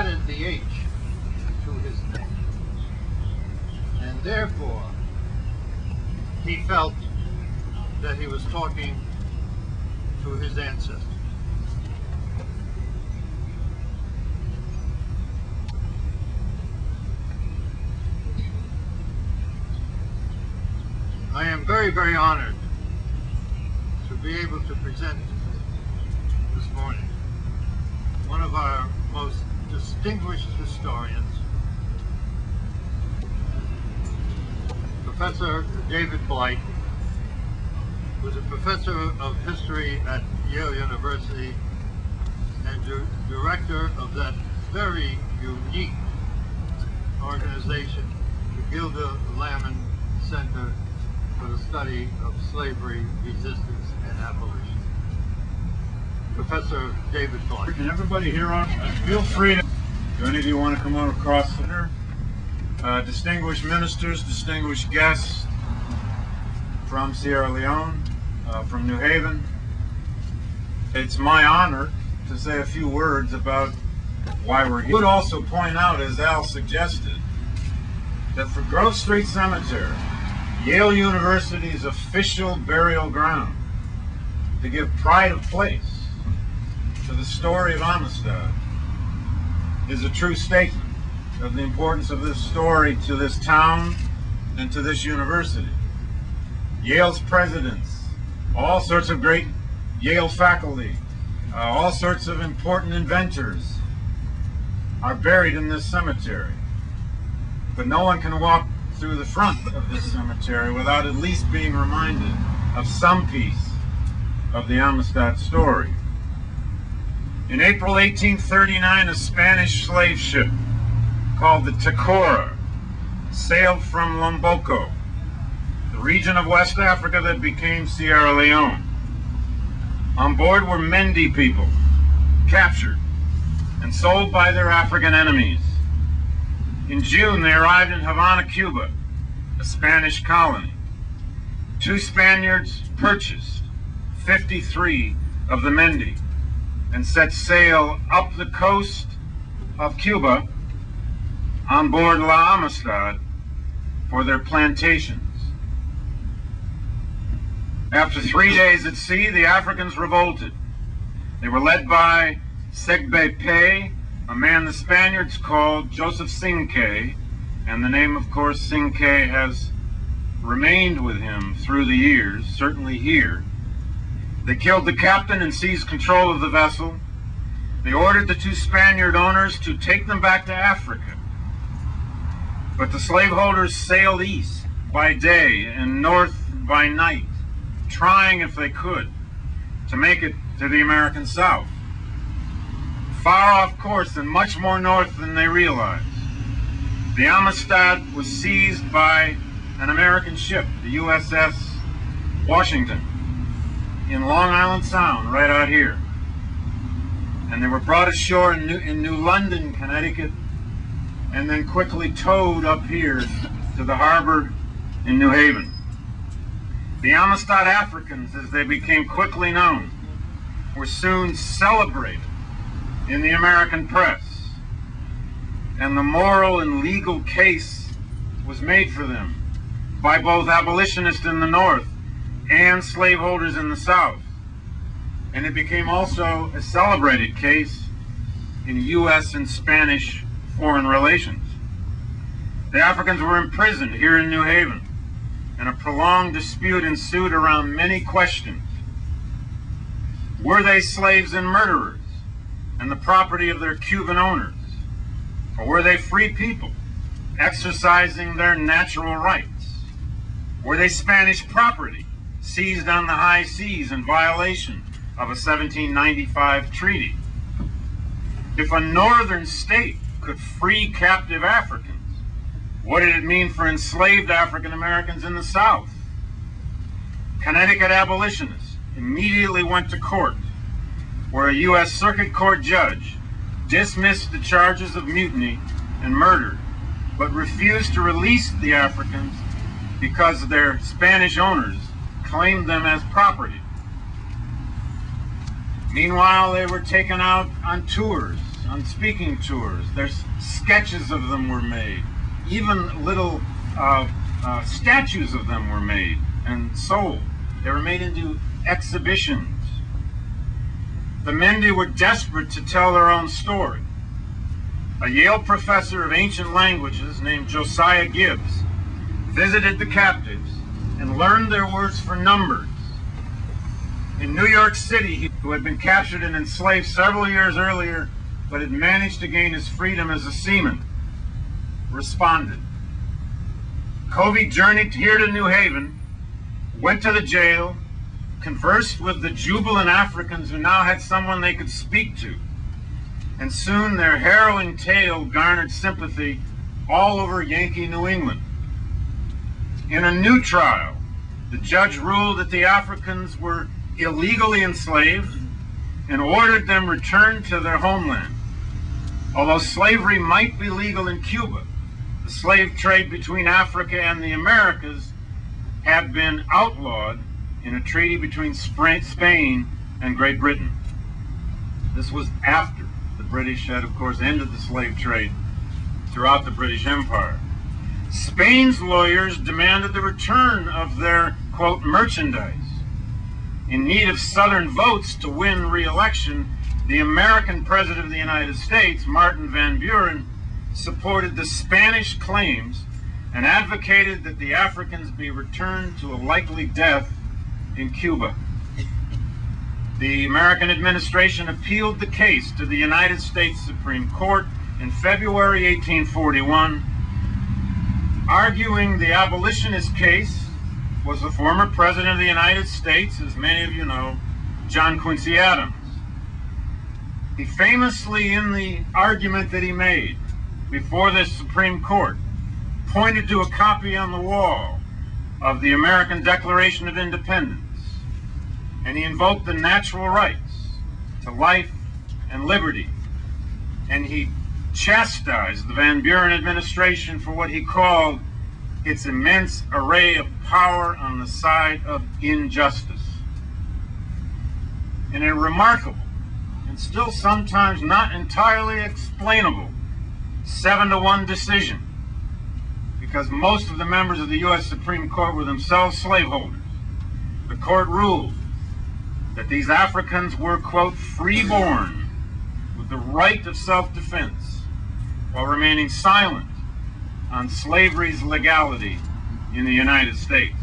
added the H to his name. And therefore, he felt that he was talking to his ancestors. I am very, very honored to be able to present this morning one of our most distinguished historians, Professor David Blight, who is a professor of history at Yale University and director of that very unique organization, the Gilda Lamon Center for the Study of Slavery, Resistance, and Abolition. Professor David Blight. Can everybody hear on? Feel free to, do any of you want to come on across center? Distinguished ministers, distinguished guests from Sierra Leone, from New Haven. It's my honor to say a few words about why we're here. I would also point out, as Al suggested, that for Grove Street Cemetery, Yale University's official burial ground, to give pride of place to the story of Amistad, is a true statement of the importance of this story to this town and to this university. Yale's presidents, all sorts of great Yale faculty, all sorts of important inventors are buried in this cemetery. But no one can walk through the front of this cemetery without at least being reminded of some piece of the Amistad story. In April 1839, a Spanish slave ship called the Tacora sailed from Lomboko, the region of West Africa that became Sierra Leone. On board were Mendi people, captured and sold by their African enemies. In June, they arrived in Havana, Cuba, a Spanish colony. 2 Spaniards purchased 53 of the Mendi and set sail up the coast of Cuba on board La Amistad for their plantations. After 3 days at sea, the Africans revolted. They were led by Segbe Pay, a man the Spaniards called Joseph Cinque, and the name, of course, Cinque has remained with him through the years, certainly here. They killed the captain and seized control of the vessel. They ordered the 2 Spaniard owners to take them back to Africa. But the slaveholders sailed east by day and north by night, trying, if they could, to make it to the American South. Far off course and much more north than they realized. The Amistad was seized by an American ship, the USS Washington, in Long Island Sound, right out here. And they were brought ashore in New London, Connecticut, and then quickly towed up here to the harbor in New Haven. The Amistad Africans, as they became quickly known, were soon celebrated in the American press, and the moral and legal case was made for them by both abolitionists in the North and slaveholders in the South. And it became also a celebrated case in U.S. and Spanish foreign relations. The Africans were imprisoned here in New Haven, and a prolonged dispute ensued around many questions. Were they slaves and murderers and the property of their Cuban owners? Or were they free people exercising their natural rights? Were they Spanish property seized on the high seas in violation of a 1795 treaty? If a northern state could free captive Africans, what did it mean for enslaved African Americans in the South? Connecticut abolitionists immediately went to court, where a U.S. Circuit Court judge dismissed the charges of mutiny and murder, but refused to release the Africans because their Spanish owners claimed them as property. Meanwhile, they were taken out on tours on speaking tours. There's sketches of them were made. Even little statues of them were made and sold. They were made into exhibitions. The Mendi were desperate to tell their own story. A Yale professor of ancient languages named Josiah Gibbs visited the captives and learned their words for numbers. In New York City, who had been captured and enslaved several years earlier, but had managed to gain his freedom as a seaman, responded. Covey journeyed here to New Haven, went to the jail, conversed with the jubilant Africans who now had someone they could speak to, and soon their harrowing tale garnered sympathy all over Yankee New England. In a new trial, the judge ruled that the Africans were illegally enslaved and ordered them returned to their homeland. Although slavery might be legal in Cuba, the slave trade between Africa and the Americas had been outlawed in a treaty between Spain and Great Britain. This was after the British had, of course, ended the slave trade throughout the British Empire. Spain's lawyers demanded the return of their, quote, merchandise. In need of Southern votes to win re-election, the American President of the United States, Martin Van Buren, supported the Spanish claims and advocated that the Africans be returned to a likely death in Cuba. The American administration appealed the case to the United States Supreme Court in February 1841, arguing the abolitionist case was the former President of the United States, as many of you know, John Quincy Adams. He famously, in the argument that he made before the Supreme Court, pointed to a copy on the wall of the American Declaration of Independence, and he invoked the natural rights to life and liberty, and he chastised the Van Buren administration for what he called its immense array of power on the side of injustice. In a remarkable and still sometimes not entirely explainable 7-1 decision, because most of the members of the U.S. Supreme Court were themselves slaveholders, the court ruled that these Africans were, quote, freeborn with the right of self-defense, while remaining silent on slavery's legality in the United States.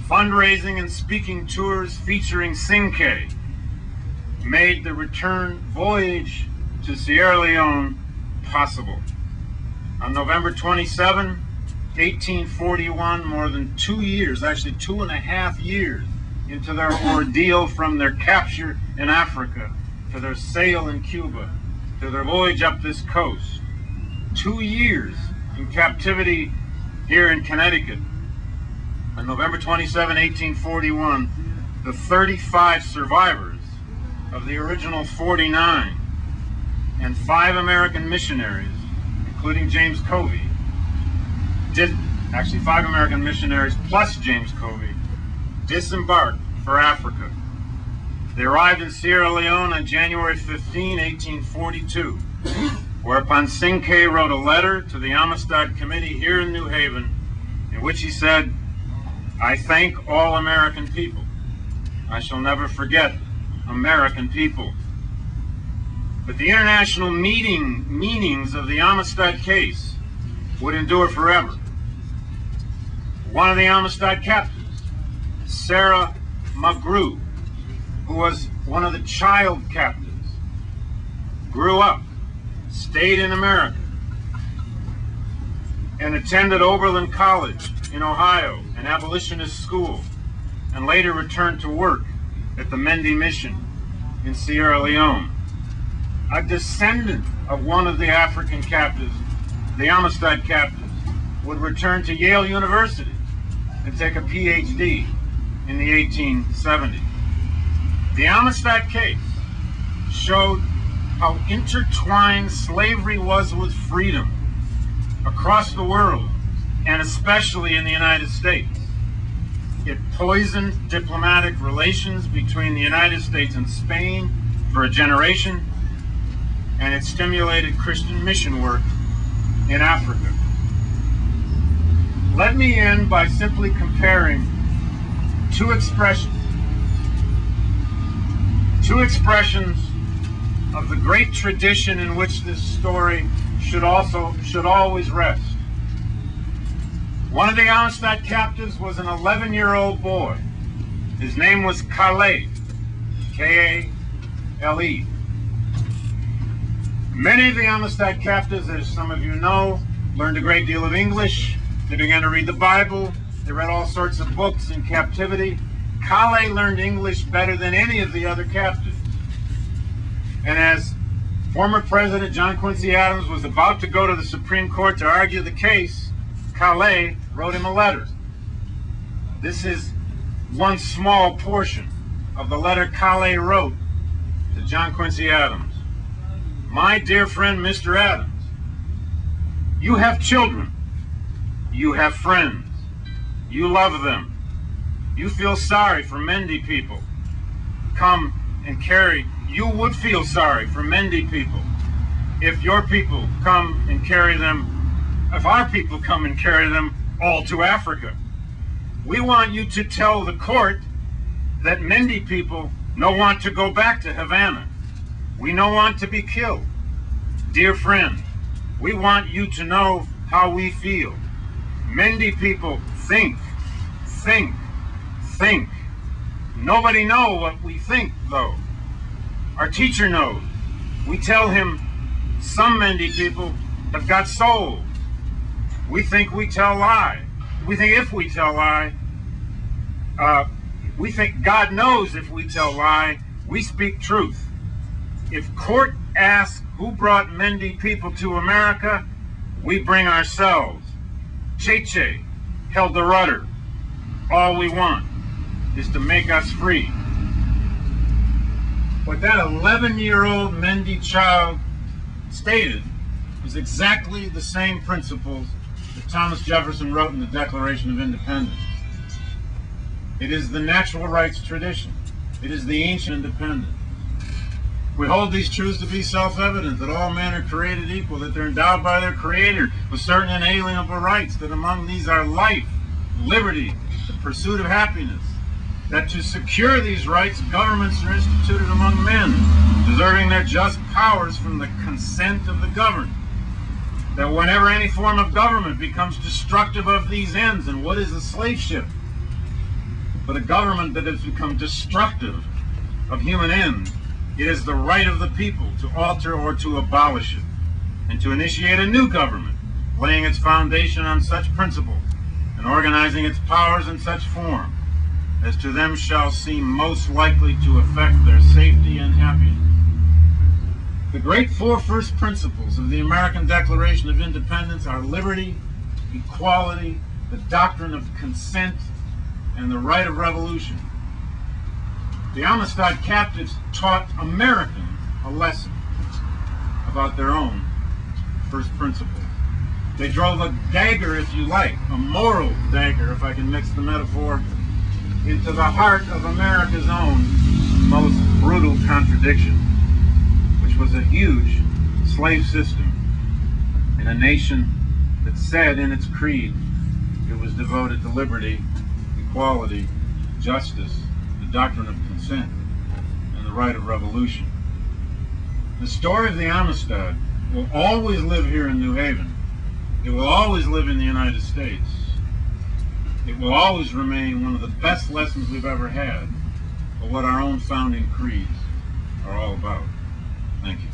Fundraising and speaking tours featuring Cinque made the return voyage to Sierra Leone possible. On November 27, 1841, more than 2 years, actually 2.5 years, into their ordeal from their capture in Africa to their sail in Cuba to their voyage up this coast, 2 years in captivity here in Connecticut. On November 27, 1841, the 35 survivors of the original 49 and 5 American missionaries, including James Covey, 5 American missionaries plus James Covey, disembarked for Africa. They arrived in Sierra Leone on January 15, 1842, whereupon Cinque wrote a letter to the Amistad Committee here in New Haven, in which he said, "I thank all American people. I shall never forget American people." But the international meanings of the Amistad case would endure forever. One of the Amistad captives, Sarah McGrew, who was one of the child captives, grew up, stayed in America, and attended Oberlin College in Ohio, an abolitionist school, and later returned to work at the Mendi Mission in Sierra Leone. A descendant of one of the African captives, the Amistad captives, would return to Yale University and take a PhD in the 1870s. The Amistad case showed how intertwined slavery was with freedom across the world, and especially in the United States. It poisoned diplomatic relations between the United States and Spain for a generation. and it stimulated Christian mission work in Africa. Let me end by simply comparing two expressions of the great tradition in which this story should always rest. One of the Amistad captives was an 11-year-old boy. His name was Kale, K-A-L-E. Many of the Amistad captives, as some of you know, learned a great deal of English. They began to read the Bible. They read all sorts of books in captivity. Kale learned English better than any of the other captives. And as former President John Quincy Adams was about to go to the Supreme Court to argue the case, Kale wrote him a letter. This is one small portion of the letter Kale wrote to John Quincy Adams. My dear friend, Mr. Adams, you have children. You have friends. You love them. You feel sorry for Mende people. You would feel sorry for Mende people if your people come and carry them, if our people come and carry them all to Africa. We want you to tell the court that Mende people no want to go back to Havana. We no want to be killed. Dear friend, we want you to know how we feel. Mende people think. Nobody know what we think, though. Our teacher knows. We tell him some Mende people have got soul. We think we tell lie. We think if we tell lie, we think God knows if we tell lie, we speak truth. If court asks who brought Mende people to America, we bring ourselves. Cheche held the rudder. All we want is to make us free. What that 11-year-old Mende child stated was exactly the same principles that Thomas Jefferson wrote in the Declaration of Independence. It is the natural rights tradition. It is the ancient independence. We hold these truths to be self-evident, that all men are created equal, that they're endowed by their Creator with certain inalienable rights, that among these are life, liberty, the pursuit of happiness, that to secure these rights, governments are instituted among men, deserving their just powers from the consent of the governed, that whenever any form of government becomes destructive of these ends, and what is a slave ship but a government that has become destructive of human ends, it is the right of the people to alter or to abolish it, and to initiate a new government, laying its foundation on such principles, and organizing its powers in such form, as to them shall seem most likely to affect their safety and happiness. The great four first principles of the American Declaration of Independence are liberty, equality, the doctrine of consent, and the right of revolution. The Amistad captives taught Americans a lesson about their own first principles. They drove a dagger, if you like, a moral dagger, if I can mix the metaphor, into the heart of America's own most brutal contradiction, which was a huge slave system in a nation that said in its creed it was devoted to liberty, equality, justice, the doctrine of consent, and the right of revolution. The story of the Amistad will always live here in New Haven. It will always live in the United States. It will always remain one of the best lessons we've ever had of what our own founding creeds are all about. Thank you.